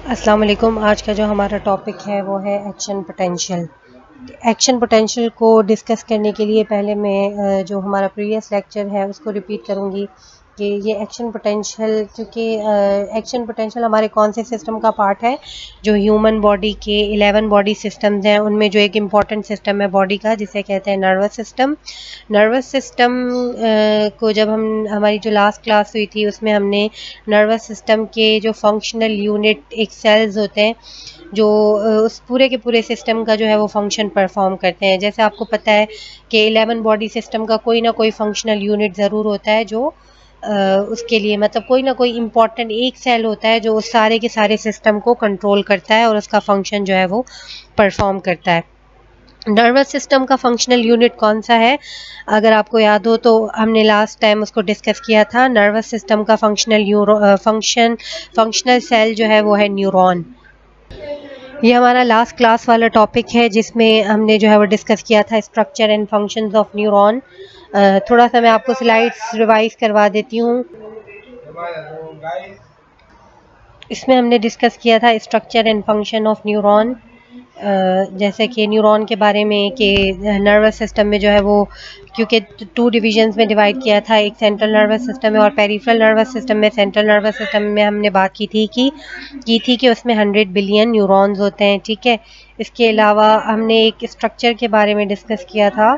अस्सलाम वालेकुम। आज का जो हमारा टॉपिक है वो है एक्शन पोटेंशियल। एक्शन पोटेंशियल को डिस्कस करने के लिए पहले मैं जो हमारा प्रीवियस लेक्चर है उसको रिपीट करूँगी कि ये एक्शन पोटेंशियल, क्योंकि एक्शन पोटेंशियल हमारे कौन से सिस्टम का पार्ट है। जो ह्यूमन बॉडी के 11 बॉडी सिस्टम्स हैं उनमें जो एक इम्पॉर्टेंट सिस्टम है बॉडी का, जिसे कहते हैं नर्वस सिस्टम। नर्वस सिस्टम को जब हमारी जो लास्ट क्लास हुई थी उसमें हमने नर्वस सिस्टम के जो फंक्शनल यूनिट एक सेल्स होते हैं जो उस पूरे के पूरे सिस्टम का जो है वो फंक्शन परफॉर्म करते हैं। जैसे आपको पता है कि 11 बॉडी सिस्टम का कोई ना कोई फंक्शनल यूनिट ज़रूर होता है जो उसके लिए, मतलब कोई ना कोई इम्पॉर्टेंट एक सेल होता है जो उस सारे के सारे सिस्टम को कंट्रोल करता है और उसका फंक्शन जो है वो परफॉर्म करता है। नर्वस सिस्टम का फंक्शनल यूनिट कौन सा है, अगर आपको याद हो तो हमने लास्ट टाइम उसको डिस्कस किया था। नर्वस सिस्टम का फंक्शनल सेल जो है वो है न्यूरॉन। ये हमारा लास्ट क्लास वाला टॉपिक है जिसमें हमने जो है वो डिस्कस किया था structure and functions of neuron. थोड़ा सा मैं आपको स्लाइड्स रिवाइज करवा देती हूँ। इसमें हमने डिस्कस किया था structure and function of neuron, जैसे कि न्यूरॉन के बारे में कि नर्वस सिस्टम में जो है वो, क्योंकि 2 डिविजन्स में डिवाइड किया था, एक सेंट्रल नर्वस सिस्टम में और पेरिफेरल नर्वस सिस्टम में। सेंट्रल नर्वस सिस्टम में हमने बात की थी कि उसमें 100 बिलियन न्यूरॉन्स होते हैं, ठीक है। इसके अलावा हमने एक स्ट्रक्चर के बारे में डिस्कस किया था।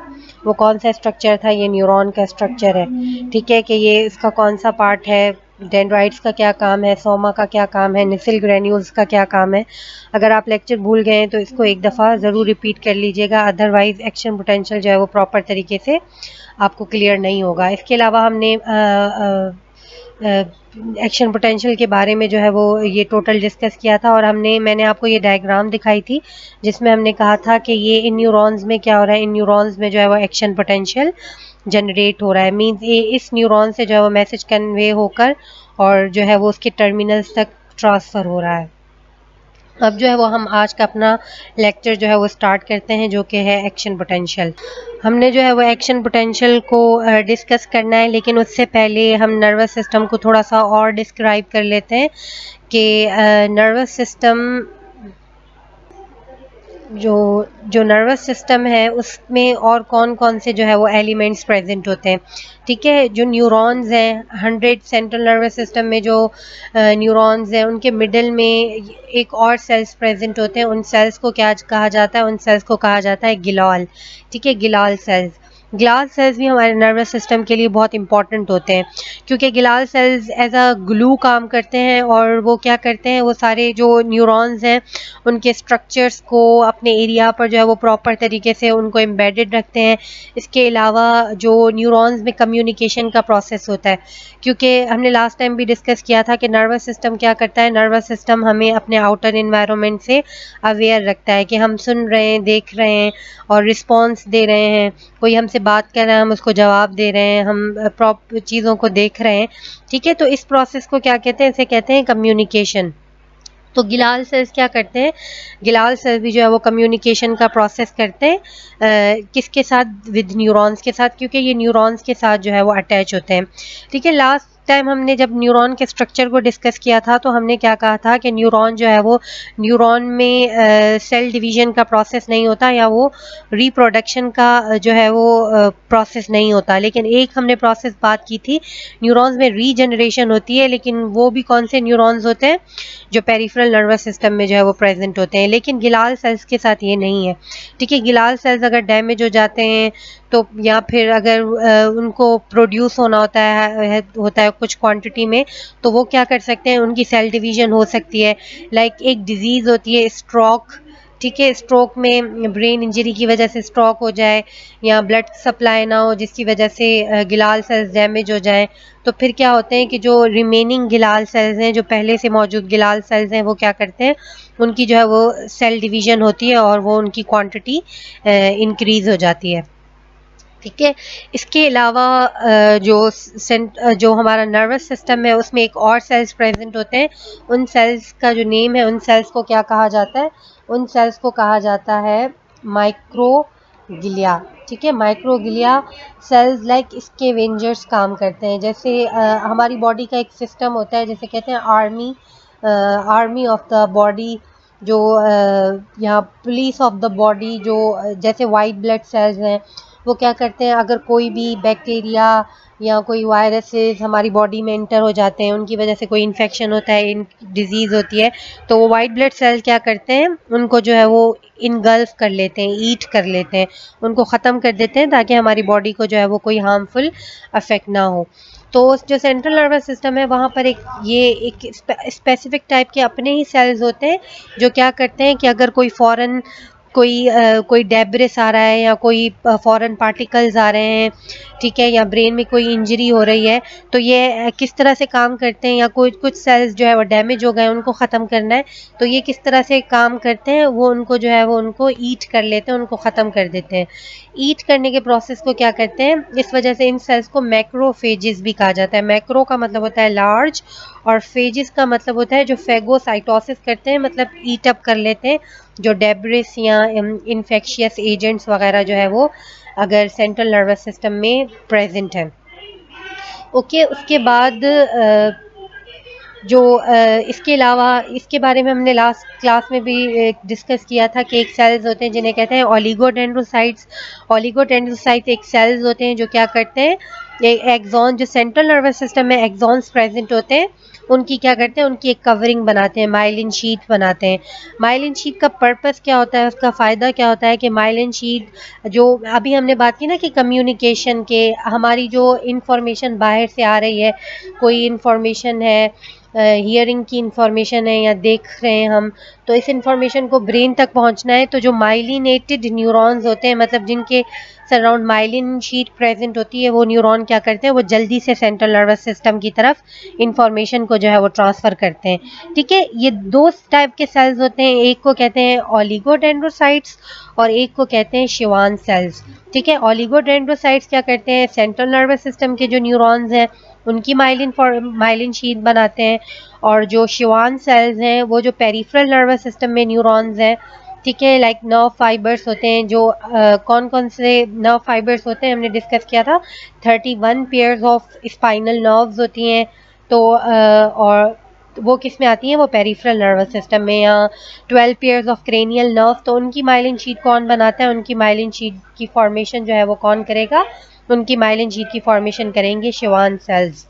वो कौन सा स्ट्रक्चर था? ये न्यूरॉन का स्ट्रक्चर है, ठीक है, कि ये इसका कौन सा पार्ट है, डेंड्राइट्स का क्या काम है, सोमा का क्या काम है, निसिल ग्रेन्यूल्स का क्या काम है। अगर आप लेक्चर भूल गए हैं तो इसको एक दफ़ा ज़रूर रिपीट कर लीजिएगा, अदरवाइज़ एक्शन पोटेंशियल जो है वो प्रॉपर तरीके से आपको क्लियर नहीं होगा। इसके अलावा हमने एक्शन पोटेंशियल के बारे में जो है वो ये टोटल डिस्कस किया था, और मैंने आपको ये डायग्राम दिखाई थी जिसमें हमने कहा था कि ये इन न्यूरॉन्स में क्या हो रहा है। इन न्यूरॉन्स में जो है वो एक्शन पोटेंशियल जनरेट हो रहा है, मींस ये इस न्यूरॉन से जो है वो मैसेज कन्वे होकर और जो है वो उसके टर्मिनल्स तक ट्रांसफ़र हो रहा है। अब जो है वो हम आज का अपना लेक्चर जो है वो स्टार्ट करते हैं, जो कि है एक्शन पोटेंशियल। हमने जो है वो एक्शन पोटेंशियल को डिस्कस करना है, लेकिन उससे पहले हम नर्वस सिस्टम को थोड़ा सा और डिस्क्राइब कर लेते हैं कि नर्वस सिस्टम जो नर्वस सिस्टम है उसमें और कौन कौन से जो है वो एलिमेंट्स प्रेजेंट होते हैं, ठीक है। जो न्यूरॉन्स हैं 100 सेंट्रल नर्वस सिस्टम में जो न्यूरॉन्स हैं उनके मिडिल में एक और सेल्स प्रेजेंट होते हैं। उन सेल्स को क्या कहा जाता है? उन सेल्स को कहा जाता है गिलाल, ठीक है, गिलाल सेल्स। गिलाल सेल्स भी हमारे नर्वस सिस्टम के लिए बहुत इंपॉर्टेंट होते हैं, क्योंकि गिलाल सेल्स एज अ ग्लू काम करते हैं, और वो क्या करते हैं, वो सारे जो न्यूरॉन्स हैं उनके स्ट्रक्चर्स को अपने एरिया पर जो है वो प्रॉपर तरीके से उनको एम्बेडेड रखते हैं। इसके अलावा जो न्यूरॉन्स में कम्युनिकेशन का प्रोसेस होता है, क्योंकि हमने लास्ट टाइम भी डिस्कस किया था कि नर्वस सिस्टम क्या करता है। नर्वस सिस्टम हमें अपने आउटर इन्वायरमेंट से अवेयर रखता है कि हम सुन रहे हैं, देख रहे हैं और रिस्पॉन्स दे रहे हैं। कोई हमसे बात कर रहा है, हम उसको जवाब दे रहे हैं, हम प्रॉपर चीज़ों को देख रहे हैं, ठीक है। तो इस प्रोसेस को क्या कहते हैं? इसे कहते हैं कम्युनिकेशन। तो गिलाल सेल्स क्या करते हैं? गिलाल सेल्स भी जो है वो कम्युनिकेशन का प्रोसेस करते हैं, किसके साथ? विद न्यूरॉन्स के साथ, क्योंकि ये न्यूरॉन्स के साथ जो है वो अटैच होते हैं, ठीक है। लास्ट टाइम हमने जब न्यूरॉन के स्ट्रक्चर को डिस्कस किया था तो हमने क्या कहा था कि न्यूरॉन जो है वो, न्यूरॉन में सेल डिवीजन का प्रोसेस नहीं होता, या वो रिप्रोडक्शन का जो है वो प्रोसेस नहीं होता। लेकिन एक हमने प्रोसेस बात की थी, न्यूरॉन्स में रीजनरेशन होती है, लेकिन वो भी कौन से न्यूरॉन्स होते हैं? जो पेरिफेरल नर्वस सिस्टम में जो है वो प्रेजेंट होते हैं। लेकिन गिलाल सेल्स के साथ ये नहीं है, ठीक है। गिलाल सेल्स अगर डैमेज हो जाते हैं तो, या फिर अगर उनको प्रोड्यूस होना होता है कुछ क्वांटिटी में, तो वो क्या कर सकते हैं? उनकी सेल डिवीजन हो सकती है। लाइक एक डिजीज़ होती है स्ट्रोक, ठीक है। स्ट्रोक में ब्रेन इंजरी की वजह से स्ट्रोक हो जाए, या ब्लड सप्लाई ना हो जिसकी वजह से गिलाल सेल्स डैमेज हो जाएं, तो फिर क्या होते हैं कि जो रिमेनिंग गिलाल सेल्स हैं, जो पहले से मौजूद गिलाल सेल्स हैं, वो क्या करते हैं? उनकी जो है वो सेल डिवीजन होती है और वो उनकी क्वांटिटी इंक्रीज़ हो जाती है, ठीक है। इसके अलावा जो हमारा नर्वस सिस्टम है उसमें एक और सेल्स प्रेजेंट होते हैं। उन सेल्स का जो नेम है, उन सेल्स को क्या कहा जाता है? उन सेल्स को कहा जाता है माइक्रोगिलिया, ठीक है। माइक्रोगिलिया सेल्स लाइक स्कैवेंजर्स काम करते हैं। जैसे हमारी बॉडी का एक सिस्टम होता है, जैसे कहते हैं army, army of the body, जो यहाँ पुलिस ऑफ द बॉडी, जो जैसे वाइट ब्लड सेल्स हैं, वो क्या करते हैं, अगर कोई भी बैक्टीरिया या कोई वायरसेस हमारी बॉडी में इंटर हो जाते हैं, उनकी वजह से कोई इन्फेक्शन होता है, इन डिजीज़ होती है, तो वो वाइट ब्लड सेल क्या करते हैं, उनको जो है वो इनगल्फ कर लेते हैं, ईट कर लेते हैं, उनको ख़त्म कर देते हैं, ताकि हमारी बॉडी को जो है वो कोई हार्मफुल अफेक्ट ना हो। तो जो सेंट्रल नर्वस सिस्टम है, वहाँ पर एक स्पेसिफिक टाइप के अपने ही सेल्स होते हैं, जो क्या करते हैं कि अगर कोई फ़ॉरेन कोई डेब्रिस आ रहा है या कोई फॉरेन पार्टिकल्स आ रहे हैं, ठीक है, या ब्रेन में कोई इंजरी हो रही है, तो ये किस तरह से काम करते हैं, या कुछ सेल्स जो है वो डैमेज हो गए, उनको ख़त्म करना है, तो ये किस तरह से काम करते हैं, वो उनको जो है वो उनको ईट कर लेते हैं, उनको ख़त्म कर देते हैं। ईट करने के प्रोसेस को क्या करते हैं, इस वजह से इन सेल्स को मैक्रोफेजेस भी कहा जाता है। मैक्रो का मतलब होता है लार्ज, और फेजेस का मतलब होता है जो फेगोसाइटोसिस करते हैं, मतलब ईट अप कर लेते हैं जो डेब्रिस या इन्फेक्शियस एजेंट्स वगैरह जो है वो अगर सेंट्रल नर्वस सिस्टम में प्रेजेंट है। ओके, उसके बाद इसके अलावा इसके बारे में हमने लास्ट क्लास में भी डिस्कस किया था कि एक सेल्स होते हैं जिन्हें कहते हैं ओलिगोडेंड्रोसाइट्स। ओलिगोडेंड्रोसाइट एक सेल्स होते हैं जो क्या करते हैं, एक्सॉन, जो सेंट्रल नर्वस सिस्टम में एक्सॉन्स प्रेजेंट होते हैं, उनकी क्या करते हैं, उनकी एक कवरिंग बनाते हैं, माइलिन शीट बनाते हैं। माइलिन शीट का पर्पस क्या होता है, उसका फ़ायदा क्या होता है कि माइलिन शीट, जो अभी हमने बात की ना कि कम्युनिकेशन के, हमारी जो इंफॉर्मेशन बाहर से आ रही है, कोई इंफॉर्मेशन है, हियरिंग की इंफॉर्मेशन है या देख रहे हैं हम, तो इस इंफॉर्मेशन को ब्रेन तक पहुंचना है, तो जो माइलिनेटेड न्यूरॉन्स होते हैं, मतलब जिनके सराउंड माइलिन शीट प्रेजेंट होती है, वो न्यूरॉन क्या करते हैं, वो जल्दी से सेंट्रल नर्वस सिस्टम की तरफ इंफॉर्मेशन को जो है वो ट्रांसफ़र करते हैं। ठीक है, ये दो टाइप के सेल्स होते हैं, एक को कहते हैं ओलिगोडेंड्रोसाइट्स और एक को कहते हैं शिवान सेल्स। ठीक है, ओलिगोडेंड्रोसाइट्स क्या करते हैं, सेंट्रल नर्वस सिस्टम के जो न्यूरॉन्स हैं उनकी माइलिन शीट बनाते हैं, और जो शिवान सेल्स हैं वो जो पेरिफेरल नर्वस सिस्टम में न्यूरॉन्स हैं, ठीक है, लाइक नर्व फाइबर्स होते हैं, जो कौन कौन से नर्व फाइबर्स होते हैं हमने डिस्कस किया था, 31 पेयर्स ऑफ स्पाइनल नर्व्स होती हैं, तो और वो किस में आती हैं, वो पेरिफेरल नर्वस सिस्टम में, या 12 पेयर्स ऑफ क्रेनियल नर्व, तो उनकी माइलिन शीट कौन बनाता है, उनकी माइलिन शीट की फॉर्मेशन जो है वो कौन करेगा, उनकी माइलिन शीट की फॉर्मेशन करेंगे शिवान सेल्स।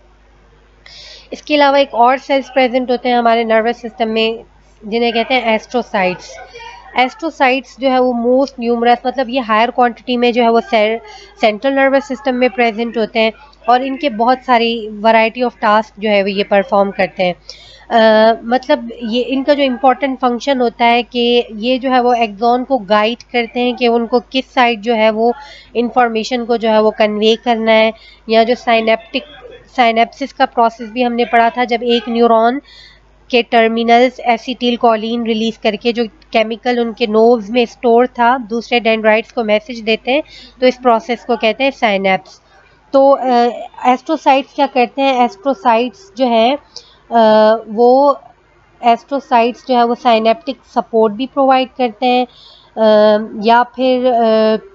इसके अलावा एक और सेल्स प्रेजेंट होते हैं हमारे नर्वस सिस्टम में, जिन्हें कहते हैं एस्ट्रोसाइट्स। एस्ट्रोसाइट्स जो है वो मोस्ट न्यूमरस, मतलब ये हायर क्वांटिटी में जो है वो सेंट्रल नर्वस सिस्टम में प्रेजेंट होते हैं, और इनके बहुत सारी वैरायटी ऑफ टास्क जो है वो ये परफॉर्म करते हैं। मतलब ये इनका जो इम्पोर्टेंट फंक्शन होता है कि ये जो है वो एक्सॉन को गाइड करते हैं कि उनको किस साइड जो है वो इंफॉर्मेशन को जो है वो कन्वे करना है, या जो साइनेप्सिस का प्रोसेस भी हमने पढ़ा था, जब एक न्यूरॉन के टर्मिनल्स एसिटिल कोलिन रिलीज करके जो केमिकल उनके नोव्स में स्टोर था दूसरे डेंड्राइट्स को मैसेज देते हैं, तो इस प्रोसेस को कहते हैं साइनेप्स। तो एस्ट्रोसाइट्स क्या करते हैं, एस्ट्रोसाइट्स जो है वो एस्ट्रोसाइट्स जो है वो साइनेप्टिक सपोर्ट भी प्रोवाइड करते हैं, या फिर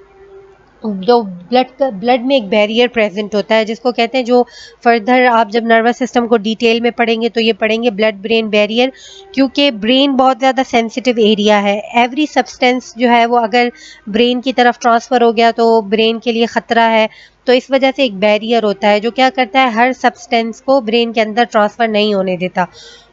जो ब्लड में एक बैरियर प्रेजेंट होता है, जिसको कहते हैं, जो फर्दर आप जब नर्वस सिस्टम को डिटेल में पढ़ेंगे तो ये पढ़ेंगे ब्लड ब्रेन बैरियर, क्योंकि ब्रेन बहुत ज़्यादा सेंसिटिव एरिया है। एवरी सब्सटेंस जो है वो अगर ब्रेन की तरफ ट्रांसफ़र हो गया तो ब्रेन के लिए ख़तरा है, तो इस वजह से एक बैरियर होता है जो क्या करता है, हर सब्सटेंस को ब्रेन के अंदर ट्रांसफ़र नहीं होने देता।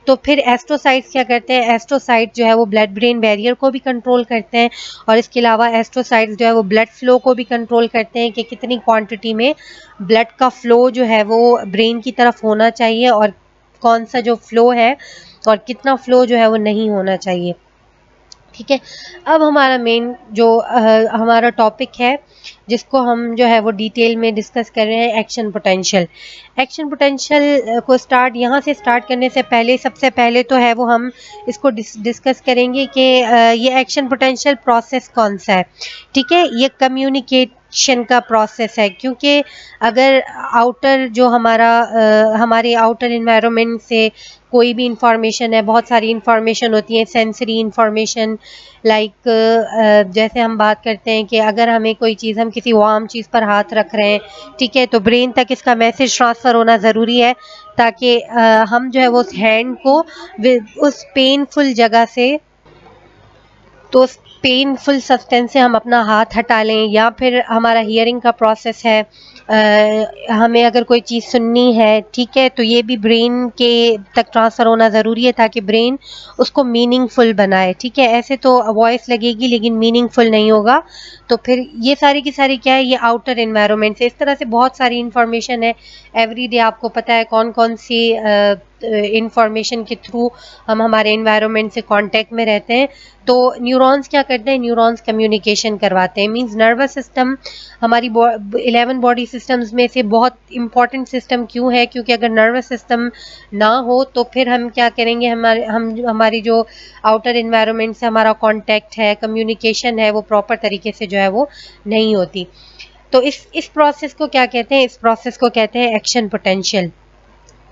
तो फिर एस्ट्रोसाइट्स क्या करते हैं, एस्ट्रोसाइट जो है वो ब्लड ब्रेन बैरियर को भी कंट्रोल करते हैं, और इसके अलावा एस्ट्रोसाइट्स जो है वो ब्लड फ्लो को भी कंट्रोल करते हैं कि कितनी क्वांटिटी में ब्लड का फ्लो जो है वो ब्रेन की तरफ होना चाहिए, और कौन सा जो फ्लो है और कितना फ्लो जो है वो नहीं होना चाहिए। ठीक है, अब हमारा मेन जो हमारा टॉपिक है, जिसको हम जो है वो डिटेल में डिस्कस कर रहे हैं, एक्शन पोटेंशियल। एक्शन पोटेंशियल को यहाँ से स्टार्ट करने से पहले सबसे पहले तो है वो हम इसको डिस्कस करेंगे कि ये एक्शन पोटेंशियल प्रोसेस कौन सा है। ठीक है, ये कम्युनिकेशन का प्रोसेस है, क्योंकि अगर आउटर जो हमारे आउटर इन्वायरमेंट से कोई भी इंफॉर्मेशन है, बहुत सारी इंफॉर्मेशन होती है, सेंसरी इंफॉर्मेशन, लाइक जैसे हम बात करते हैं कि अगर हमें कोई चीज़, हम किसी वार्म चीज़ पर हाथ रख रहे हैं, ठीक है, तो ब्रेन तक इसका मैसेज ट्रांसफ़र होना ज़रूरी है, ताकि हम जो है वो उस हैंड को उस पेनफुल जगह से, तो उस पेनफुल सब्सटेंस से हम अपना हाथ हटा लें। या फिर हमारा हियरिंग का प्रोसेस है, हमें अगर कोई चीज़ सुननी है, ठीक है, तो ये भी ब्रेन के तक ट्रांसफ़र होना ज़रूरी है, ताकि ब्रेन उसको मीनिंगफुल बनाए, ठीक है। ऐसे तो वॉइस लगेगी लेकिन मीनिंगफुल नहीं होगा। तो फिर ये सारी की सारी क्या है, ये आउटर एनवायरनमेंट से, इस तरह से बहुत सारी इंफॉर्मेशन है। एवरीडे आपको पता है कौन कौन सी इंफॉर्मेशन के थ्रू हम हमारे एनवायरनमेंट से कांटेक्ट में रहते हैं। तो न्यूरॉन्स क्या करते हैं, न्यूरॉन्स कम्युनिकेशन करवाते हैं। मींस नर्वस सिस्टम हमारी 11 बॉडी सिस्टम्स में से बहुत इंपॉर्टेंट सिस्टम क्यों है, क्योंकि अगर नर्वस सिस्टम ना हो तो फिर हम क्या करेंगे, हमारी जो आउटर एनवायरनमेंट से हमारा कांटेक्ट है, कम्युनिकेशन है, वो प्रॉपर तरीके से जो है वो नहीं होती। तो इस प्रोसेस को क्या कहते हैं, इस प्रोसेस को कहते हैं एक्शन पोटेंशियल,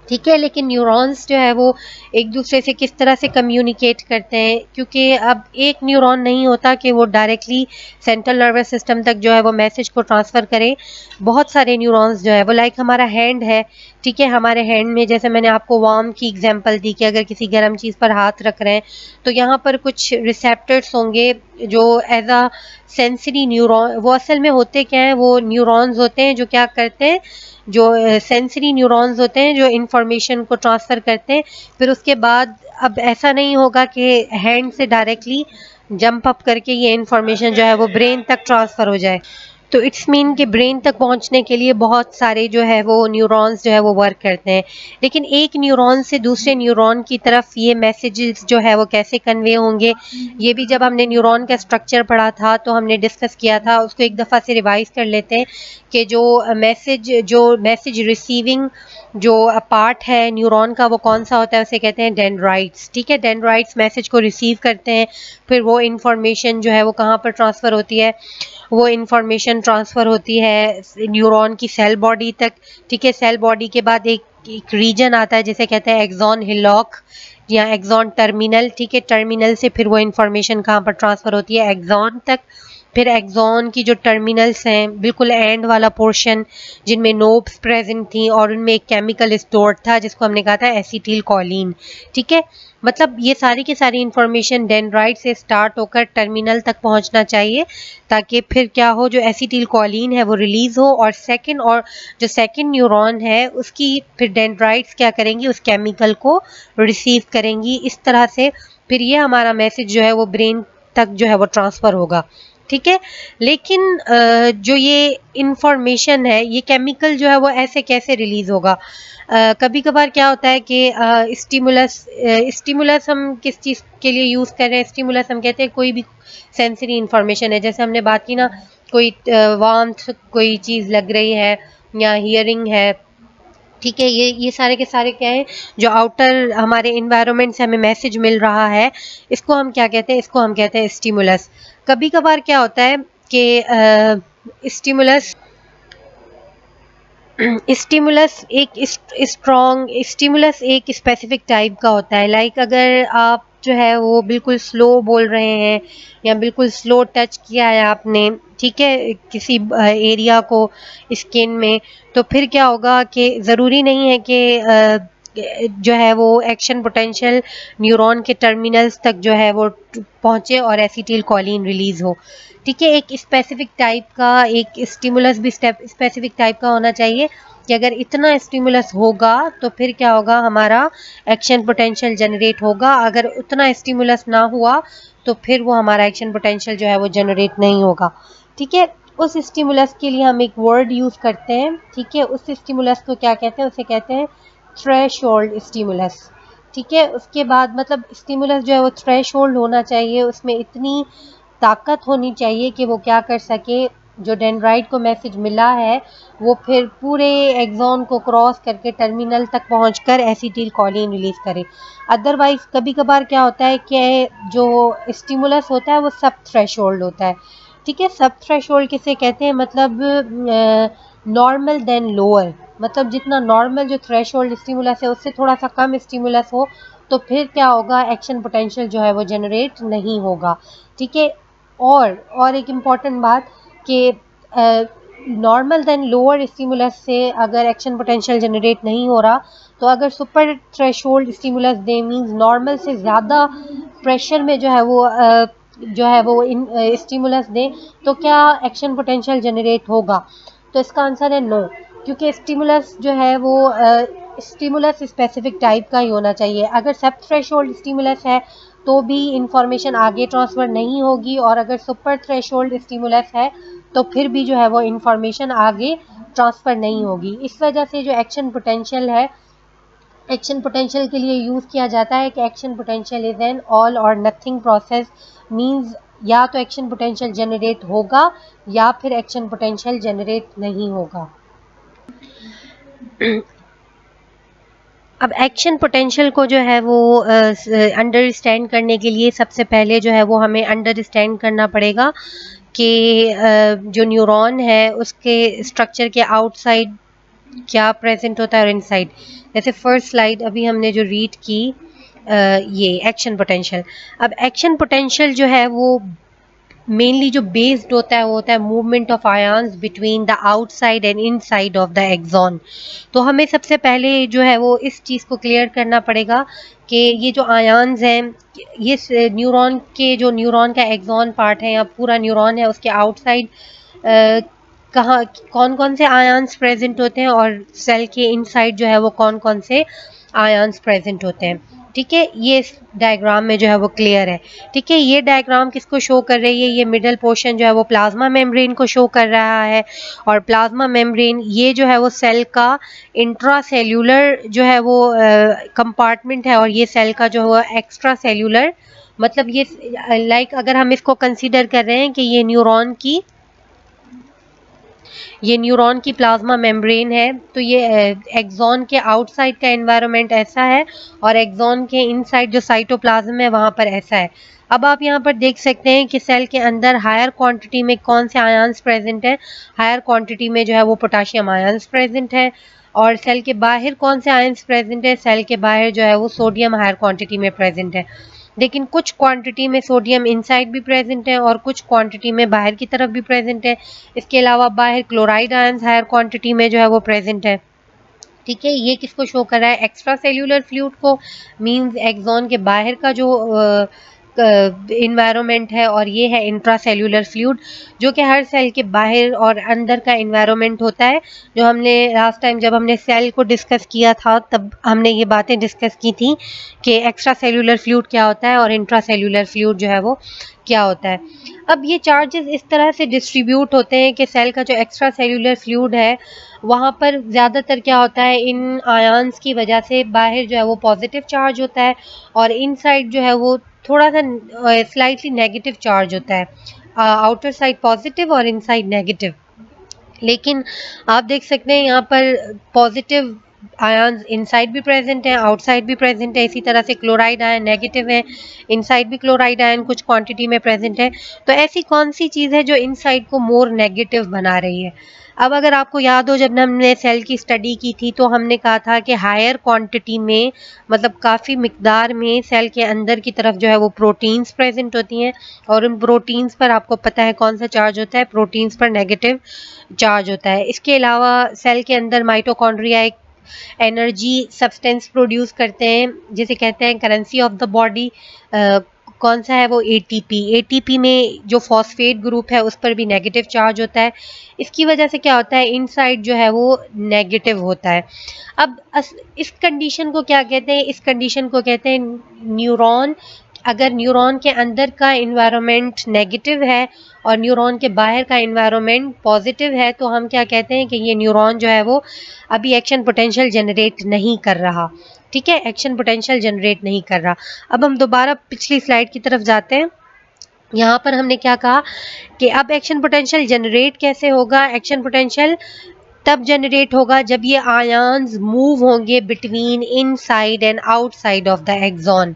ठीक है। लेकिन न्यूरॉन्स जो है वो एक दूसरे से किस तरह से कम्युनिकेट करते हैं, क्योंकि अब एक न्यूरॉन नहीं होता कि वो डायरेक्टली सेंट्रल नर्वस सिस्टम तक जो है वो मैसेज को ट्रांसफ़र करे। बहुत सारे न्यूरॉन्स जो है वो, लाइक हमारा हैंड है, ठीक है, हमारे हैंड में जैसे मैंने आपको वार्म की एग्जांपल दी कि अगर किसी गर्म चीज़ पर हाथ रख रहे हैं तो यहाँ पर कुछ रिसेप्टर्स होंगे जो एज अ सेंसरी न्यूरॉन, वो असल में होते क्या हैं, वो न्यूरॉन्स होते हैं जो क्या करते हैं, जो सेंसरी न्यूरॉन्स होते हैं जो इंफॉर्मेशन को ट्रांसफ़र करते हैं। फिर उसके बाद अब ऐसा नहीं होगा कि हैंड से डायरेक्टली जंप अप करके ये इंफॉर्मेशन जो है वो ब्रेन तक ट्रांसफ़र हो जाए। तो इट्स मीन कि ब्रेन तक पहुंचने के लिए बहुत सारे जो है वो न्यूरॉन्स जो है वो वर्क करते हैं। लेकिन एक न्यूरॉन से दूसरे न्यूरॉन की तरफ ये मैसेजेस जो है वो कैसे कन्वे होंगे, ये भी जब हमने न्यूरॉन का स्ट्रक्चर पढ़ा था तो हमने डिस्कस किया था। उसको एक दफ़ा से रिवाइज कर लेते हैं कि जो मैसेज रिसीविंग जो पार्ट है न्यूरॉन का, वो कौन सा होता है, उसे कहते हैं डेंड्राइट्स, ठीक है। डेंड्राइट्स मैसेज को रिसीव करते हैं, फिर वो इंफॉर्मेशन जो है वो कहाँ पर ट्रांसफ़र होती है, वो इंफॉर्मेशन ट्रांसफ़र होती है न्यूरॉन की सेल बॉडी तक, ठीक है। सेल बॉडी के बाद एक रीजन आता है जिसे कहते हैं एक्सॉन हिलॉक या एक्सॉन टर्मिनल, ठीक है। टर्मिनल से फिर वो इंफॉर्मेशन कहाँ पर ट्रांसफ़र होती है, एक्सॉन तक। फिर एक्सॉन की जो टर्मिनल्स हैं, बिल्कुल एंड वाला पोर्शन जिनमें नोब्स प्रेजेंट थी और उनमें एक केमिकल स्टोर्ड था जिसको हमने कहा था एसिटिल कोलिन, ठीक है। मतलब ये सारी की सारी इंफॉर्मेशन डेंड्राइट से स्टार्ट होकर टर्मिनल तक पहुंचना चाहिए, ताकि फिर क्या हो, जो एसिटिल कोलिन है वो रिलीज हो, और जो सेकंड न्यूरॉन है उसकी फिर डेंड्राइट्स क्या करेंगी, उस केमिकल को रिसीव करेंगी। इस तरह से फिर ये हमारा मैसेज जो है वो ब्रेन तक जो है वो ट्रांसफ़र होगा, ठीक है। लेकिन जो ये इंफॉर्मेशन है, ये केमिकल जो है वो ऐसे कैसे रिलीज होगा, कभी कभार क्या होता है कि स्टिमुलस हम किस चीज़ के लिए यूज़ कर रहे हैं, स्टिमुलस हम कहते हैं कोई भी सेंसरी इंफॉर्मेशन है, जैसे हमने बात की ना, कोई वार्मथ कोई चीज़ लग रही है या हियरिंग है, ठीक है। ये सारे के सारे क्या है, जो आउटर हमारे इन्वायरमेंट से हमें मैसेज मिल रहा है, इसको हम क्या कहते हैं, इसको हम कहते हैं स्टिमुलस। कभी कभार क्या होता है कि स्टिमुलस स्टिमुलस एक स्पेसिफिक टाइप का होता है। लाइक अगर आप जो है वो बिल्कुल स्लो बोल रहे हैं या बिल्कुल स्लो टच किया है आपने, ठीक है, किसी एरिया को स्किन में, तो फिर क्या होगा कि ज़रूरी नहीं है कि जो है वो एक्शन पोटेंशियल न्यूरॉन के टर्मिनल्स तक जो है वो पहुँचे और एसिटिल कोलिन रिलीज़ हो, ठीक है। एक स्पेसिफिक टाइप का एक स्टिमुलस भी स्पेसिफिक टाइप का होना चाहिए कि अगर इतना स्टिमुलस होगा तो फिर क्या होगा, हमारा एक्शन पोटेंशियल जनरेट होगा। अगर उतना स्टिमुलस ना हुआ तो फिर वो हमारा एक्शन पोटेंशियल जो है वो जनरेट नहीं होगा, ठीक है। उस स्टिमुलस के लिए हम एक वर्ड यूज़ करते हैं, ठीक है। उस स्टिमुलस को क्या कहते हैं, उसे कहते हैं थ्रेशोल्ड स्टिमुलस, ठीक है। उसके बाद मतलब स्टिमुलस जो है वो थ्रेशोल्ड होना चाहिए, उसमें इतनी ताकत होनी चाहिए कि वो क्या कर सके, जो डेंड्राइट को मैसेज मिला है वो फिर पूरे एक्सॉन को क्रॉस करके टर्मिनल तक पहुंचकर एसिटिल कोलिन रिलीज करे। अदरवाइज कभी कभार क्या होता है कि जो स्टिमुलस होता है वो सब थ्रेशोल्ड होता है, ठीक है। सब थ्रेशोल्ड किसे कहते हैं, मतलब नॉर्मल देन लोअर, मतलब जितना नॉर्मल जो थ्रेशोल्ड स्टिमुलस है उससे थोड़ा सा कम स्टिमुलस हो, तो फिर क्या होगा, एक्शन पोटेंशियल जो है वो जनरेट नहीं होगा। ठीक है। और एक इम्पॉर्टेंट बात कि नॉर्मल देन लोअर स्टिमुलस से अगर एक्शन पोटेंशियल जनरेट नहीं हो रहा, तो अगर सुपर थ्रेशोल्ड स्टिमुलस दे मींस नॉर्मल से ज़्यादा प्रेशर में जो है वो इन स्टिमुलस दे, तो क्या एक्शन पोटेंशियल जनरेट होगा? तो इसका आंसर है नो, क्योंकि स्टिमुलस जो है वो स्टिमुलस स्पेसिफिक टाइप का ही होना चाहिए। अगर सब थ्रेशोल्ड स्टिमुलस है तो भी इंफॉर्मेशन आगे ट्रांसफ़र नहीं होगी, और अगर सुपर थ्रेशोल्ड स्टिमुलस है तो फिर भी जो है वो इंफॉर्मेशन आगे ट्रांसफ़र नहीं होगी। इस वजह से जो एक्शन पोटेंशियल है, एक्शन पोटेंशियल के लिए यूज़ किया जाता है कि action potential is an all और नथिंग प्रोसेस, मींस या तो एक्शन पोटेंशियल जनरेट होगा या फिर एक्शन पोटेंशियल जनरेट नहीं होगा। अब एक्शन पोटेंशियल को जो है वो अंडरस्टैंड करने के लिए सबसे पहले जो है वो हमें अंडरस्टैंड करना पड़ेगा कि जो न्यूरॉन है उसके स्ट्रक्चर के आउटसाइड क्या प्रेजेंट होता है और इनसाइड। जैसे फर्स्ट स्लाइड अभी हमने जो रीड की, ये एक्शन पोटेंशियल। अब एक्शन पोटेंशियल जो है वो मेनली जो बेस्ड होता है वो होता है movement of ions between the outside and inside of the axon. तो हमें सबसे पहले जो है वो इस चीज़ को क्लियर करना पड़ेगा कि ये जो आयंस हैं, ये न्यूरॉन का एक्सॉन पार्ट है या पूरा न्यूरॉन है, उसके आउटसाइड कहाँ कौन कौन से आयंस प्रेजेंट होते हैं, और सेल के इनसाइड जो है वो कौन कौन से आयंस प्रेजेंट होते हैं। ठीक है, ये इस डायग्राम में जो है वो क्लियर है। ठीक है, ये डायग्राम किसको शो कर रही है? ये मिडल पोर्शन जो है वो प्लाज्मा मेम्ब्रेन को शो कर रहा है, और प्लाज्मा मेम्ब्रेन ये जो है वो सेल का इंट्रासेल्यूलर जो है वो कंपार्टमेंट है, और ये सेल का जो है एक्स्ट्रा सेल्यूलर, मतलब ये लाइक अगर हम इसको कंसीडर कर रहे हैं कि ये न्यूरॉन की प्लाज्मा मेम्ब्रेन है, तो ये एक्सॉन के आउटसाइड का एनवायरनमेंट ऐसा है, और एक्सॉन के इनसाइड जो साइटोप्लाज्म है वहाँ पर ऐसा है। अब आप यहाँ पर देख सकते हैं कि सेल के अंदर हायर क्वांटिटी में कौन से आयंस प्रेजेंट हैं। हायर क्वांटिटी में जो है वो पोटाशियम आयंस प्रेजेंट है, और सेल के बाहर कौन से आयंस प्रेजेंट है? सेल के बाहर जो है वो सोडियम हायर क्वांटिटी में प्रेजेंट है। लेकिन कुछ क्वांटिटी में सोडियम इनसाइड भी प्रेजेंट है और कुछ क्वांटिटी में बाहर की तरफ भी प्रेजेंट है। इसके अलावा बाहर क्लोराइड आयंस हायर क्वांटिटी में जो है वो प्रेजेंट है। ठीक है, ये किसको शो कर रहा है? एक्स्ट्रा सेल्यूलर फ्लूइड को, मींस एक्सॉन के बाहर का जो इन्वायरमेंट है, और ये है इंट्रासेल्यूलर फ्लूइड, जो कि हर सेल के बाहर और अंदर का इन्वायरमेंट होता है। जो हमने लास्ट टाइम जब हमने सेल को डिस्कस किया था तब हमने ये बातें डिस्कस की थी कि एक्स्ट्रा सेल्यूलर फ्लूइड क्या होता है और इंट्रासेल्यूलर फ्लूइड जो है वो क्या होता है। अब ये चार्जेस इस तरह से डिस्ट्रीब्यूट होते हैं कि सेल का जो एक्स्ट्रा सेल्यूलर फ्लूइड है वहाँ पर ज़्यादातर क्या होता है, इन आयंस की वजह से बाहर जो है वो पॉजिटिव चार्ज होता है, और इनसाइड जो है वो थोड़ा सा स्लाइटली नेगेटिव चार्ज होता है। आउटर साइड पॉजिटिव और इनसाइड नेगेटिव। लेकिन आप देख सकते हैं यहाँ पर पॉजिटिव आयंस इनसाइड भी प्रेजेंट है, आउटसाइड भी प्रेजेंट है। इसी तरह से क्लोराइड आयन नेगेटिव है, इनसाइड भी क्लोराइड आयन कुछ क्वांटिटी में प्रेजेंट है। तो ऐसी कौन सी चीज़ है जो इनसाइड को मोर नेगेटिव बना रही है? अब अगर आपको याद हो, जब हमने सेल की स्टडी की थी तो हमने कहा था कि हायर क्वांटिटी में, मतलब काफ़ी मिकदार में सेल के अंदर की तरफ जो है वो प्रोटीन्स प्रेजेंट होती हैं, और उन प्रोटीन्स पर आपको पता है कौन सा चार्ज होता है? प्रोटीन्स पर नेगेटिव चार्ज होता है। इसके अलावा सेल के अंदर माइटोकॉन्ड्रिया एक एनर्जी सब्सटेंस प्रोड्यूस करते हैं जिसे कहते हैं करेंसी ऑफ द बॉडी। कौन सा है वो? एटीपी। एटीपी में जो फॉस्फेट ग्रुप है उस पर भी नेगेटिव चार्ज होता है। इसकी वजह से क्या होता है, इनसाइड जो है वो नेगेटिव होता है। अब इस कंडीशन को क्या कहते हैं? इस कंडीशन को कहते हैं न्यूरॉन। अगर न्यूरॉन के अंदर का इन्वायरमेंट नेगेटिव है और न्यूरॉन के बाहर का इन्वायरमेंट पॉजिटिव है, तो हम क्या कहते हैं कि ये न्यूरॉन जो है वो अभी एक्शन पोटेंशियल जनरेट नहीं कर रहा। ठीक है, एक्शन पोटेंशियल जनरेट नहीं कर रहा। अब हम दोबारा पिछली स्लाइड की तरफ जाते हैं। यहाँ पर हमने क्या कहा कि अब एक्शन पोटेंशियल जनरेट कैसे होगा? एक्शन पोटेंशियल तब जनरेट होगा जब ये आयंस मूव होंगे between inside and outside of the axon.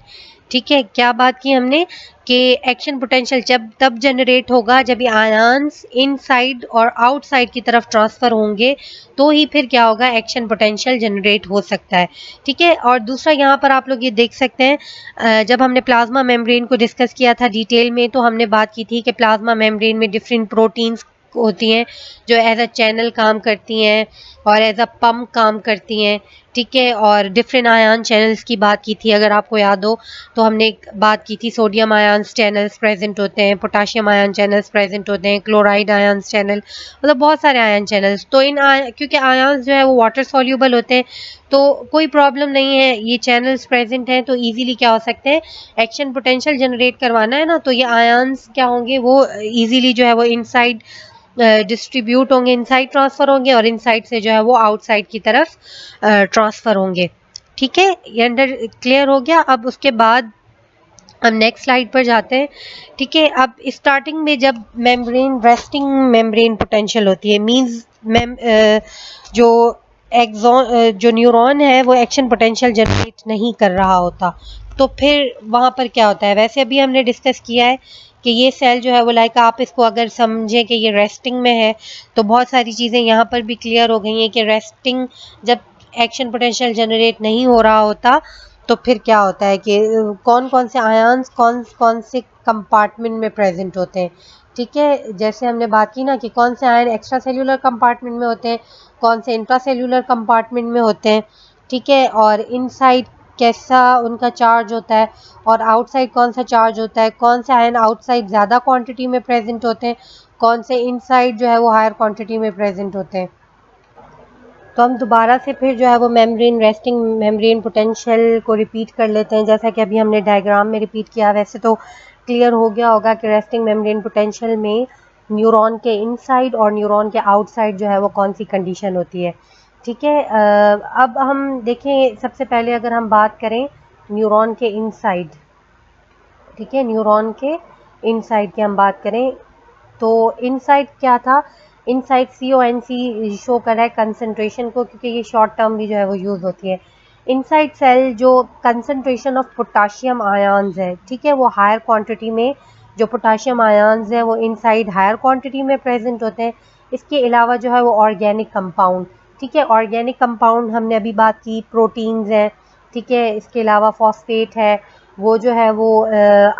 ठीक है, क्या बात की हमने कि एक्शन पोटेंशियल जब तब जनरेट होगा जब ये आयंस इनसाइड और आउटसाइड की तरफ ट्रांसफर होंगे, तो ही फिर क्या होगा, एक्शन पोटेंशियल जनरेट हो सकता है। ठीक है, और दूसरा यहाँ पर आप लोग ये देख सकते हैं, जब हमने प्लाज्मा मेम्ब्रेन को डिस्कस किया था डिटेल में, तो हमने बात की थी कि प्लाज्मा मेम्ब्रेन में डिफरेंट प्रोटीन्स होती हैं जो एज अ चैनल काम करती हैं और एज अ पम्प काम करती हैं। ठीक है, और डिफरेंट आयन चैनल्स की बात की थी, अगर आपको याद हो तो हमने एक बात की थी, सोडियम आयंस चैनल्स प्रेजेंट होते हैं, पोटाशियम आयन चैनल्स प्रेजेंट होते हैं, क्लोराइड आयंस चैनल, मतलब बहुत सारे आयन चैनल्स। तो इन क्योंकि आयंस जो है वो वाटर सॉल्यूबल होते हैं, तो कोई प्रॉब्लम नहीं है, ये चैनल्स प्रेजेंट हैं तो इजीली क्या हो सकते हैं, एक्शन पोटेंशियल जनरेट करवाना है ना, तो ये आयंस क्या होंगे, वो इजीली जो है वो इनसाइड डिस्ट्रीब्यूट होंगे, इनसाइड ट्रांसफर होंगे और इनसाइड से जो है वो आउटसाइड की तरफ ट्रांसफर होंगे। ठीक है, ये अंडर क्लियर हो गया। अब उसके बाद हम नेक्स्ट स्लाइड पर जाते हैं। ठीक है, अब स्टार्टिंग में जब मेम्ब्रेन रेस्टिंग मेम्ब्रेन पोटेंशियल होती है, मींस जो जो न्यूरॉन है वो एक्शन पोटेंशियल जनरेट नहीं कर रहा होता, तो फिर वहाँ पर क्या होता है। वैसे अभी हमने डिस्कस किया है कि ये सेल जो है वो लाइक आप इसको अगर समझें कि ये रेस्टिंग में है, तो बहुत सारी चीज़ें यहाँ पर भी क्लियर हो गई हैं कि रेस्टिंग जब एक्शन पोटेंशियल जनरेट नहीं हो रहा होता, तो फिर क्या होता है कि कौन कौन से आयंस कौन कौन से कंपार्टमेंट में प्रेजेंट होते हैं। ठीक है, जैसे हमने बात की ना कि कौन से आयन एक्स्ट्रा सेल्यूलर कंपार्टमेंट में होते हैं, कौन से इंट्रा सेल्यूलर कंपार्टमेंट में होते हैं। ठीक है, और इनसाइड कैसा उनका चार्ज होता है और आउटसाइड कौन सा चार्ज होता है, कौन से आयन आउटसाइड ज़्यादा क्वांटिटी में प्रेजेंट होते हैं, कौन से इनसाइड जो है वो हायर क्वांटिटी में प्रेजेंट होते हैं। तो हम दोबारा से फिर जो है वो मेम्ब्रेन रेस्टिंग मेम्ब्रेन पोटेंशियल को रिपीट कर लेते हैं, जैसा कि अभी हमने डायग्राम में रिपीट किया। वैसे तो क्लियर हो गया होगा कि रेस्टिंग मेम्ब्रेन पोटेंशियल में न्यूरॉन के इनसाइड और न्यूरॉन के आउटसाइड जो है वो कौन सी कंडीशन होती है। ठीक है, अब हम देखें, सबसे पहले अगर हम बात करें न्यूरॉन के इनसाइड, ठीक है, न्यूरॉन के इनसाइड की हम बात करें, तो इनसाइड क्या था, इनसाइड CONC शो कर रहा है कंसंट्रेशन को, क्योंकि ये शॉर्ट टर्म भी जो है वो यूज़ होती है। इनसाइड सेल जो कंसंट्रेशन ऑफ पोटाशियम आयंस है, ठीक है, वो हायर क्वांटिटी में जो पोटाशियम आयंस है वो इनसाइड हायर क्वांटिटी में प्रेजेंट होते हैं। इसके अलावा जो है वो ऑर्गेनिक कंपाउंड, ठीक है, ऑर्गेनिक कंपाउंड हमने अभी बात की, प्रोटीन्स हैं, ठीक है, इसके अलावा फॉस्फेट है, वो जो है वो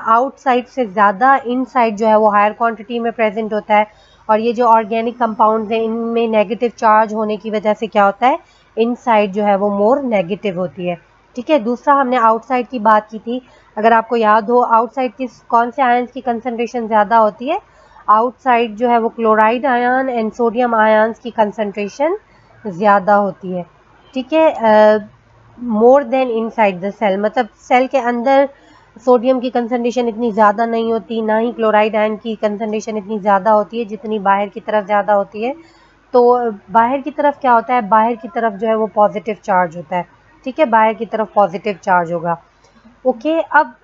आउटसाइड से ज़्यादा इनसाइड जो है वो हायर क्वांटिटी में प्रेजेंट होता है। और ये जो ऑर्गेनिक कंपाउंड्स हैं, इनमें नेगेटिव चार्ज होने की वजह से क्या होता है, इनसाइड जो है वो मोर नेगेटिव होती है। ठीक है, दूसरा हमने आउटसाइड की बात की थी, अगर आपको याद हो आउटसाइड किस कौन से आयंस की कंसंट्रेशन ज़्यादा होती है, आउटसाइड जो है वो chloride ion and sodium ions की कंसंट्रेशन ज़्यादा होती है। ठीक है, more than inside the cell, मतलब सेल के अंदर सोडियम की कंसंट्रेशन इतनी ज़्यादा नहीं होती, ना ही क्लोराइड आयन की कंसंट्रेशन इतनी ज़्यादा होती है जितनी बाहर की तरफ ज़्यादा होती है। तो बाहर की तरफ क्या होता है, बाहर की तरफ जो है वो पॉजिटिव चार्ज होता है। ठीक है, बाहर की तरफ पॉजिटिव चार्ज होगा। ओके, अब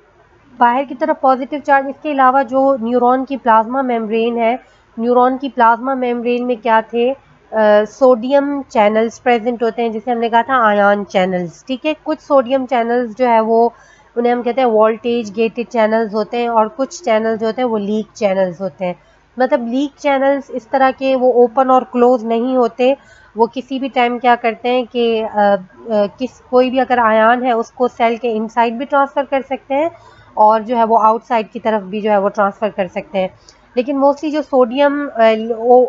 बाहर की तरफ पॉजिटिव चार्ज, इसके अलावा जो न्यूरॉन की प्लाज्मा मेम्ब्रेन है, न्यूरॉन की प्लाज्मा मेम्ब्रेन में क्या थे, सोडियम चैनल्स प्रेजेंट होते हैं, जिसे हमने कहा था आयन चैनल्स। ठीक है, कुछ सोडियम चैनल्स जो है वो उन्हें हम कहते हैं वोल्टेज गेटेड चैनल्स होते हैं, और कुछ चैनल जो होते हैं वो लीक चैनल्स होते हैं। मतलब लीक चैनल्स इस तरह के वो ओपन और क्लोज नहीं होते, वो किसी भी टाइम क्या करते हैं कि कोई भी अगर आयन है उसको सेल के इनसाइड भी ट्रांसफ़र कर सकते हैं और जो है वो आउटसाइड की तरफ भी जो है वो ट्रांसफ़र कर सकते हैं। लेकिन मोस्टली जो सोडियम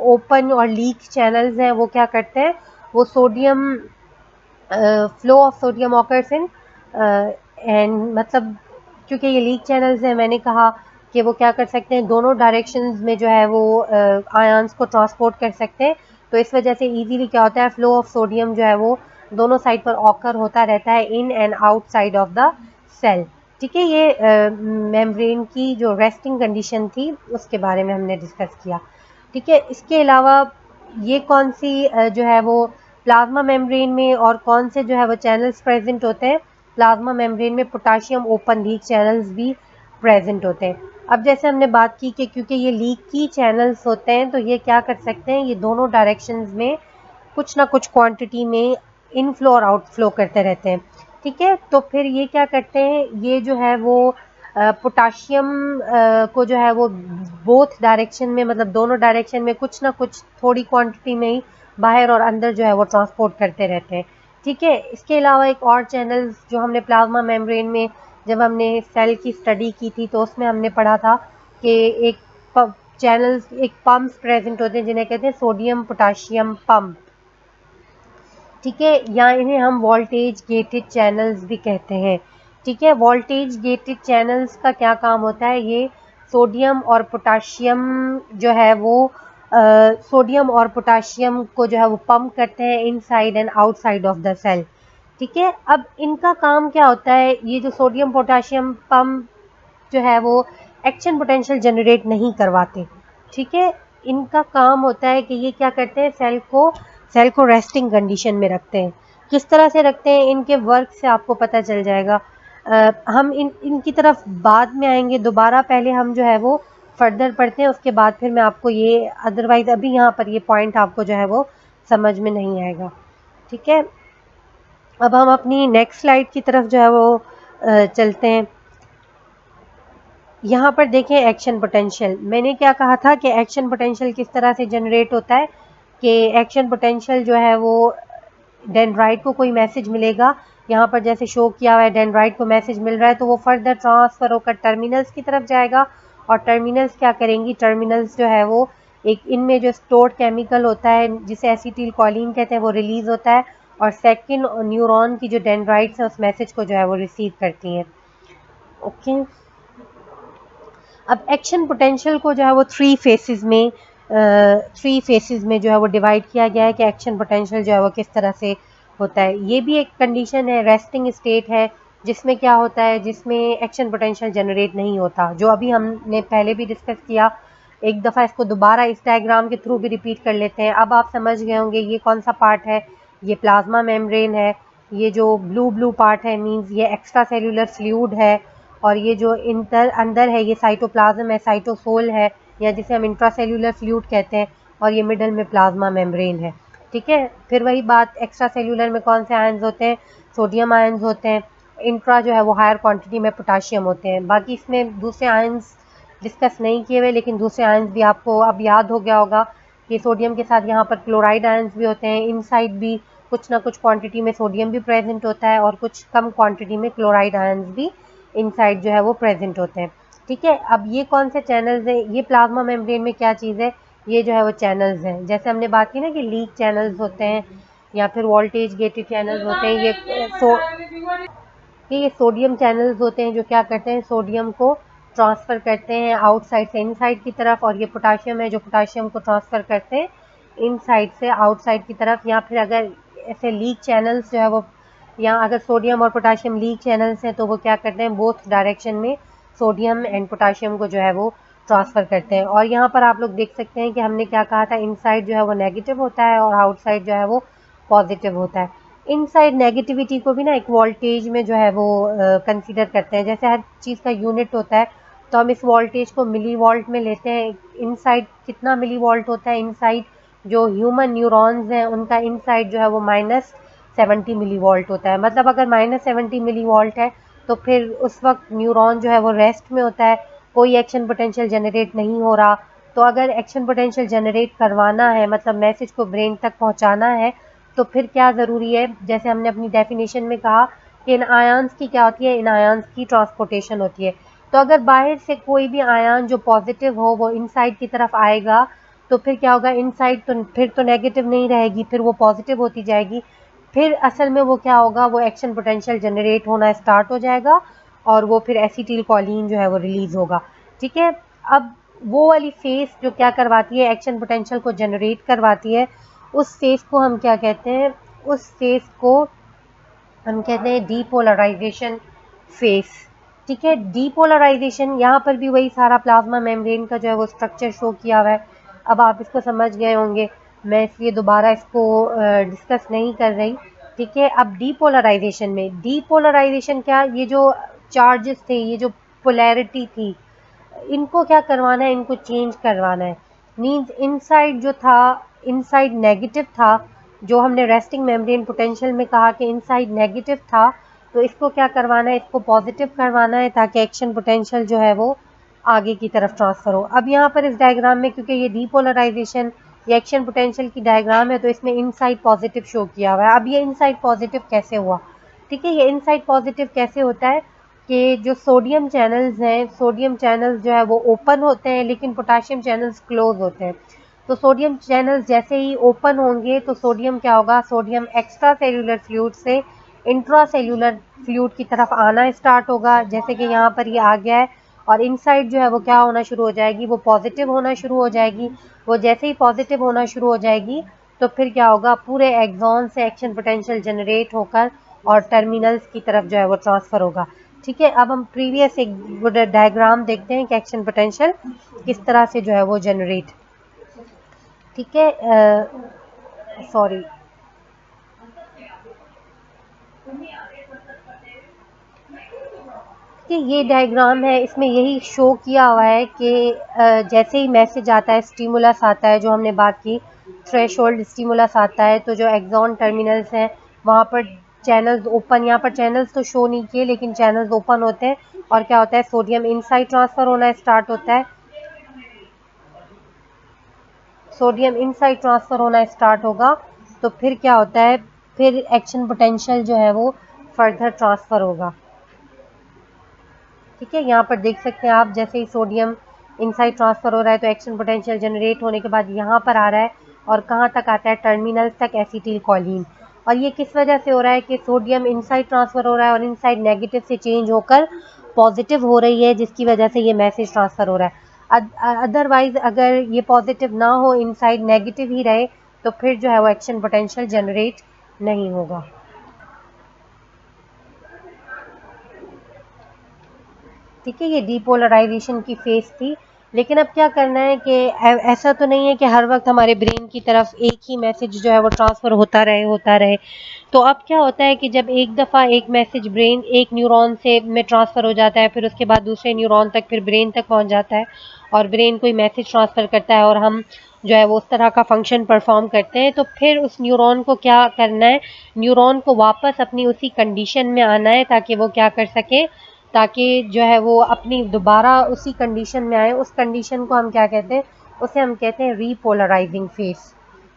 ओपन और लीक चैनल्स हैं वो क्या करते हैं, वो sodium flow of sodium occurs in and, मतलब क्योंकि ये लीक चैनल्स हैं, मैंने कहा कि वो क्या कर सकते हैं, दोनों डायरेक्शंस में जो है वो आयंस को ट्रांसपोर्ट कर सकते हैं। तो इस वजह से इजीली क्या होता है, फ्लो ऑफ सोडियम जो है वो दोनों साइड पर ऑकर होता रहता है, in and outside of the cell. ठीक है, ये मेम्ब्रेन की जो रेस्टिंग कंडीशन थी उसके बारे में हमने डिस्कस किया। ठीक है, इसके अलावा ये कौन सी जो है वो प्लाज्मा मेम्ब्रेन में और कौन से जो है वो चैनल्स प्रेजेंट होते हैं, प्लाज्मा मेम्ब्रेन में पोटाशियम ओपन लीक चैनल्स भी प्रेजेंट होते हैं। अब जैसे हमने बात की कि क्योंकि ये लीक की चैनल्स होते हैं, तो ये क्या कर सकते हैं, ये दोनों डायरेक्शंस में कुछ ना कुछ क्वांटिटी में इनफ्लो और आउटफ्लो करते रहते हैं। ठीक है, तो फिर ये क्या करते हैं, ये जो है वो पोटाशियम को जो है वो बोथ डायरेक्शन में, मतलब दोनों डायरेक्शन में कुछ ना कुछ थोड़ी क्वांटिटी में ही बाहर और अंदर जो है वो ट्रांसपोर्ट करते रहते हैं। ठीक है, इसके अलावा एक और चैनल जो हमने प्लाज्मा मेम्ब्रेन में जब हमने सेल की स्टडी की थी तो उसमें हमने पढ़ा था कि एक चैनल्स, एक पंप्स प्रेजेंट होते हैं जिन्हें कहते हैं सोडियम पोटाशियम पंप। ठीक है, या इन्हें हम वोल्टेज गेटेड चैनल्स भी कहते हैं। ठीक है, वोल्टेज गेटेड चैनल्स का क्या काम होता है, ये सोडियम और पोटाशियम जो है वो सोडियम और पोटाशियम को जो है वो पंप करते हैं inside and outside of the cell. ठीक है, अब इनका काम क्या होता है, ये जो सोडियम पोटाशियम पंप जो है वो एक्शन पोटेंशियल जनरेट नहीं करवाते। ठीक है, इनका काम होता है कि ये क्या करते हैं, सेल को रेस्टिंग कंडीशन में रखते हैं। किस तरह से रखते हैं, इनके वर्क से आपको पता चल जाएगा। हम इनकी तरफ बाद में आएंगे दोबारा, पहले हम जो है वो फर्दर पढ़ते हैं, उसके बाद फिर मैं आपको ये, अदरवाइज अभी यहाँ पर ये पॉइंट आपको जो है वो समझ में नहीं आएगा। ठीक है, अब हम अपनी नेक्स्ट स्लाइड की तरफ जो है वो चलते हैं। यहाँ पर देखें एक्शन पोटेंशियल, मैंने क्या कहा था कि एक्शन पोटेंशियल किस तरह से जनरेट होता है, कि एक्शन पोटेंशियल जो है वो डेंड्राइट को कोई मैसेज मिलेगा, यहाँ पर जैसे शो किया हुआ है डेंड्राइट को मैसेज मिल रहा है, तो वो फर्दर ट्रांसफ़र होकर टर्मिनल्स की तरफ जाएगा, और टर्मिनल्स क्या करेंगी, टर्मिनल्स जो है वो एक इनमें जो स्टोर्ड केमिकल होता है जिसे एसिटिल कोलिन कहते हैं वो रिलीज़ होता है, और सेकंड न्यूरॉन की जो डेंड्राइट्स हैं उस मैसेज को जो है वो रिसीव करती हैं। ओके, अब एक्शन पोटेंशियल को जो है वो थ्री फेसेस में जो है वो डिवाइड किया गया है कि एक्शन पोटेंशियल जो है वो किस तरह से होता है। ये भी एक कंडीशन है, रेस्टिंग स्टेट है, जिसमें क्या होता है, जिसमें एक्शन पोटेंशियल जनरेट नहीं होता, जो अभी हमने पहले भी डिस्कस किया। एक दफ़ा इसको दोबारा इस डायग्राम के थ्रू भी रिपीट कर लेते हैं। अब आप समझ गए होंगे ये कौन सा पार्ट है, ये प्लाज्मा मेम्ब्रेन है, ये जो ब्लू पार्ट है मीन्स ये एक्स्ट्रा सेल्यूलर फ्लूइड है, और ये जो अंदर है ये साइटोप्लाज्म है, साइटोसोल है, या जिसे हम इंट्रासेल्यूलर फ्लूइड कहते हैं, और ये मिडल में प्लाज्मा मेम्ब्रेन है। ठीक है, फिर वही बात, एक्स्ट्रा सेल्यूलर में कौन से आयंस होते हैं, सोडियम आयंस होते हैं, इंट्रा जो है वो हायर क्वांटिटी में पोटाशियम होते हैं। बाकी इसमें दूसरे आयंस डिस्कस नहीं किए हुए, लेकिन दूसरे आयंस भी आपको अब याद हो गया होगा कि सोडियम के साथ यहाँ पर क्लोराइड आयंस भी होते हैं, इनसाइड भी कुछ ना कुछ क्वांटिटी में सोडियम भी प्रेजेंट होता है, और कुछ कम क्वांटिटी में क्लोराइड आयंस भी इनसाइड जो है वो प्रेजेंट होते हैं। ठीक है, अब ये कौन से चैनल्स हैं, ये प्लाज्मा मेम्ब्रेन में क्या चीज़ है, ये जो है वो चैनल्स हैं। जैसे हमने बात की ना कि लीक चैनल्स होते हैं या फिर वोल्टेज गेटेड चैनल्स होते हैं, ये सोडियम चैनल्स होते हैं जो क्या करते हैं, सोडियम को ट्रांसफ़र करते हैं आउटसाइड से इनसाइड की तरफ, और ये पोटाशियम है जो पोटाशियम को ट्रांसफ़र करते हैं इनसाइड से आउटसाइड की तरफ। या फिर अगर ऐसे लीक चैनल्स जो है वो, या अगर सोडियम और पोटाशियम लीक चैनल्स हैं तो वो क्या करते हैं, बोथ डायरेक्शन में सोडियम एंड पोटाशियम को जो है वो ट्रांसफ़र करते हैं। और यहाँ पर आप लोग देख सकते हैं कि हमने क्या कहा था, इनसाइड जो है वो नेगेटिव होता है और आउटसाइड जो है वो पॉजिटिव होता है। इनसाइड नेगेटिविटी को भी ना एक वोल्टेज में जो है वो कंसीडर करते हैं। जैसे हर चीज़ का यूनिट होता है, तो हम इस वोल्टेज को मिली वोल्ट में लेते हैं। इनसाइड कितना मिली वोल्ट होता है, इनसाइड जो ह्यूमन न्यूरॉन्स हैं उनका इनसाइड जो है वो -70 मिली वोल्ट होता है। मतलब अगर -70 मिली वोल्ट है तो फिर उस वक्त न्यूरॉन जो है वो रेस्ट में होता है, कोई एक्शन पोटेंशियल जनरेट नहीं हो रहा। तो अगर एक्शन पोटेंशियल जनरेट करवाना है, मतलब मैसेज को ब्रेन तक पहुंचाना है, तो फिर क्या ज़रूरी है, जैसे हमने अपनी डेफिनेशन में कहा कि इन आयन्स की क्या होती है, इन आयन्स की ट्रांसपोर्टेशन होती है। तो अगर बाहर से कोई भी आयन जो पॉजिटिव हो वो इनसाइड की तरफ आएगा, तो फिर क्या होगा, इनसाइड तो फिर तो नेगेटिव नहीं रहेगी, फिर वो पॉजिटिव होती जाएगी। फिर असल में वो क्या होगा, वो एक्शन पोटेंशियल जनरेट होना स्टार्ट हो जाएगा, और वो फिर एसिटिल कोलिन जो है वो रिलीज़ होगा। ठीक है, अब वो वाली फेस जो क्या करवाती है, एक्शन पोटेंशियल को जनरेट करवाती है, उस फेस को हम क्या कहते हैं, उस फेस को हम कहते हैं डीपोलराइजेशन फेस। ठीक है, डीपोलराइजेशन, यहाँ पर भी वही सारा प्लाज्मा मेम्ब्रेन का जो है वो स्ट्रक्चर शो किया हुआ है। अब आप इसको समझ गए होंगे, मैं इसलिए दोबारा इसको डिस्कस नहीं कर रही। ठीक है, अब डीपोलराइजेशन में, डीपोलराइजेशन क्या, ये जो चार्जेस थे, ये जो पोलैरिटी थी, इनको क्या करवाना है, इनको चेंज करवाना है। मीन्स इनसाइड जो था, इनसाइड नेगेटिव था, जो हमने रेस्टिंग मेम्ब्रेन पोटेंशियल में कहा कि इनसाइड नेगेटिव था, तो इसको क्या करवाना है, इसको पॉजिटिव करवाना है ताकि एक्शन पोटेंशियल जो है वो आगे की तरफ ट्रांसफर हो। अब यहाँ पर इस डायग्राम में क्योंकि ये डीपोलराइजेशन या एक्शन पोटेंशियल की डायग्राम है तो इसमें इनसाइड पॉजिटिव शो किया हुआ है। अब ये इनसाइड पॉजिटिव कैसे हुआ, ठीक है, ये इनसाइड पॉजिटिव कैसे होता है कि जो सोडियम चैनल्स हैं, सोडियम चैनल्स जो है वो ओपन होते हैं लेकिन पोटाशियम चैनल्स क्लोज होते हैं। तो सोडियम चैनल्स जैसे ही ओपन होंगे तो सोडियम क्या होगा, सोडियम एक्स्ट्रा सेल्यूलर फ्लूइड से इंट्रा सेल्यूलर फ्लूइड की तरफ आना स्टार्ट होगा, जैसे कि यहाँ पर ये आ गया है। और इनसाइड जो है वो क्या होना शुरू हो जाएगी, वो पॉजिटिव होना शुरू हो जाएगी। वो जैसे ही पॉजिटिव होना शुरू हो जाएगी तो फिर क्या होगा, पूरे एक्सॉन से एक्शन पोटेंशियल जनरेट होकर और टर्मिनल्स की तरफ जो है वो ट्रांसफर होगा। ठीक है, अब हम प्रीवियस एक डायग्राम देखते हैं कि एक्शन पोटेंशियल किस तरह से जो है वो जनरेट, ठीक है, सॉरी, कि ये डायग्राम है, इसमें यही शो किया हुआ है कि जैसे ही मैसेज आता है, स्टिमुलस आता है, जो हमने बात की थ्रेशोल्ड स्टिमुलस आता है, तो जो एक्सॉन टर्मिनल्स हैं वहाँ पर चैनल्स ओपन, यहाँ पर चैनल्स तो शो नहीं किए लेकिन चैनल्स ओपन होते हैं और क्या होता है, सोडियम इनसाइड ट्रांसफ़र होना स्टार्ट होता है, सोडियम इनसाइड ट्रांसफ़र होना स्टार्ट होगा। तो फिर क्या होता है, फिर एक्शन पोटेंशियल जो है वो फर्दर ट्रांसफ़र होगा। ठीक है, यहाँ पर देख सकते हैं आप, जैसे ही सोडियम इनसाइड ट्रांसफ़र हो रहा है तो एक्शन पोटेंशियल जनरेट होने के बाद यहाँ पर आ रहा है और कहाँ तक आता है, टर्मिनल्स तक एसिटिल कोलिन। और ये किस वजह से हो रहा है कि सोडियम इनसाइड ट्रांसफ़र हो रहा है और इनसाइड नेगेटिव से चेंज होकर पॉजिटिव हो रही है, जिसकी वजह से ये मैसेज ट्रांसफ़र हो रहा है। अदरवाइज अगर ये पॉजिटिव ना हो, इनसाइड नेगेटिव ही रहे, तो फिर जो है वो एक्शन पोटेंशियल जनरेट नहीं होगा। ठीक है, ये डीपोलराइजेशन की फेज थी। लेकिन अब क्या करना है कि ऐसा तो नहीं है कि हर वक्त हमारे ब्रेन की तरफ एक ही मैसेज जो है वो ट्रांसफ़र होता रहे। तो अब क्या होता है कि जब एक दफ़ा एक मैसेज ब्रेन एक न्यूरॉन से में ट्रांसफ़र हो जाता है, फिर उसके बाद दूसरे न्यूरॉन तक, फिर ब्रेन तक पहुंच जाता है और ब्रेन कोई मैसेज ट्रांसफ़र करता है और हम जो है वो उस तरह का फंक्शन परफॉर्म करते हैं, तो फिर उस न्यूरॉन को क्या करना है, न्यूरॉन को वापस अपनी उसी कंडीशन में आना है ताकि वो क्या कर सके, ताकि जो है वो अपनी दोबारा उसी कंडीशन में आए। उस कंडीशन को हम क्या कहते हैं, उसे हम कहते हैं रीपोलराइजिंग फेस।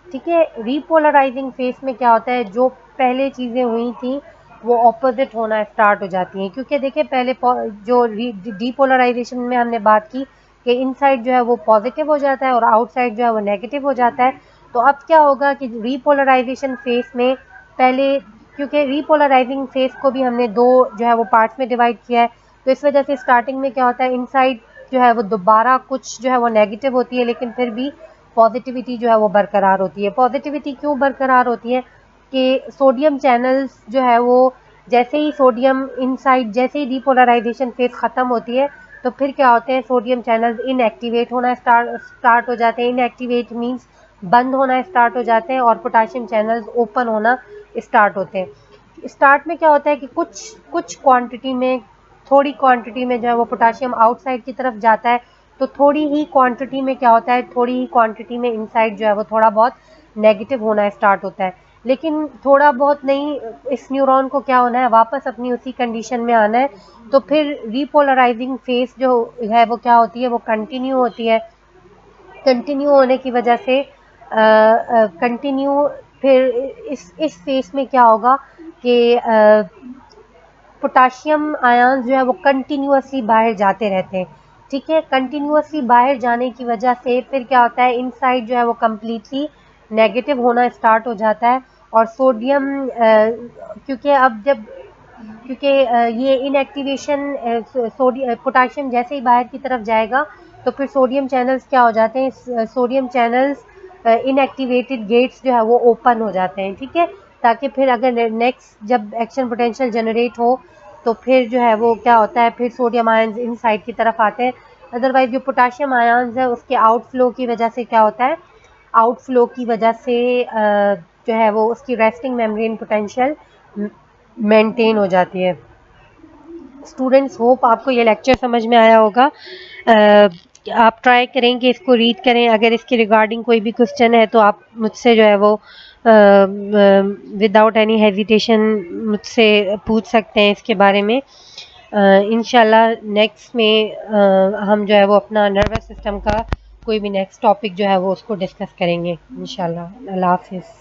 ठीक है, रीपोलराइजिंग फेस में क्या होता है, जो पहले चीज़ें हुई थी वो ऑपोजिट होना स्टार्ट हो जाती हैं, क्योंकि देखिए पहले जो डीपोलराइजेशन में हमने बात की कि इनसाइड जो है वो पॉजिटिव हो जाता है और आउटसाइड जो है वो नेगेटिव हो जाता है। तो अब क्या होगा कि रीपोलराइजेशन फेस में पहले, क्योंकि रीपोलराइजिंग फेस को भी हमने दो जो है वो पार्ट्स में डिवाइड किया है, तो इस वजह से स्टार्टिंग में क्या होता है, इनसाइड जो है वो दोबारा कुछ जो है वो नेगेटिव होती है लेकिन फिर भी पॉजिटिविटी जो है वो बरकरार होती है। पॉजिटिविटी क्यों बरकरार होती है कि सोडियम चैनल्स जो है वो, जैसे ही सोडियम इनसाइड, जैसे ही डीपोलराइजेशन फेज ख़त्म होती है तो फिर क्या होते हैं, सोडियम चैनल्स इनएक्टिवेट होना स्टार्ट हो जाते हैं। इनएक्टिवेट मीन्स बंद होना स्टार्ट हो जाते हैं और पोटाशियम चैनल्स ओपन होना स्टार्ट होते हैं। स्टार्ट में क्या होता है कि कुछ क्वांटिटी में, थोड़ी क्वांटिटी में जो है वो पोटाशियम आउटसाइड की तरफ जाता है, तो थोड़ी ही क्वांटिटी में क्या होता है, थोड़ी ही क्वांटिटी में इनसाइड जो है वो थोड़ा बहुत नेगेटिव होना स्टार्ट होता है। लेकिन थोड़ा बहुत नहीं, इस न्यूरॉन को क्या होना है, वापस अपनी उसी कंडीशन में आना है। तो फिर रीपोलराइजिंग फेस जो है वो क्या होती है, वो कंटिन्यू होती है। कंटिन्यू होने की वजह से कंटिन्यू फिर इस फेस में क्या होगा कि पोटाशियम आयन जो है वो कंटिन्यूअसली बाहर जाते रहते हैं। ठीक है, कंटिन्यूअसली बाहर जाने की वजह से फिर क्या होता है, इनसाइड जो है वो कम्प्लीटली नेगेटिव होना स्टार्ट हो जाता है और सोडियम, क्योंकि अब जब, क्योंकि ये इनएक्टिवेशन, सोडियम पोटाशियम जैसे ही बाहर की तरफ जाएगा तो फिर सोडियम चैनल्स क्या हो जाते हैं, सोडियम चैनल्स इनएक्टिवेटेड गेट्स जो है वो ओपन हो जाते हैं। ठीक है, ताकि फिर अगर नेक्स्ट जब एक्शन पोटेंशियल जनरेट हो तो फिर जो है वो क्या होता है, फिर सोडियम आयंस इनसाइड की तरफ आते हैं। अदरवाइज जो पोटाशियम आयंस है उसके आउटफ्लो की वजह से क्या होता है, आउटफ्लो की वजह से जो है वो उसकी रेस्टिंग मेम्ब्रेन पोटेंशियल मेंटेन हो जाती है। स्टूडेंट्स, होप आपको ये लेक्चर समझ में आया होगा। आप ट्राई करें कि इसको रीड करें। अगर इसके रिगार्डिंग कोई भी क्वेश्चन है तो आप मुझसे जो है वो विदाउट एनी हेजिटेशन मुझसे पूछ सकते हैं इसके बारे में। इंशाल्लाह नेक्स्ट में हम जो है वो अपना नर्वस सिस्टम का कोई भी नेक्स्ट टॉपिक जो है वो उसको डिस्कस करेंगे इंशाल्लाह। अल्लाह हाफिज़।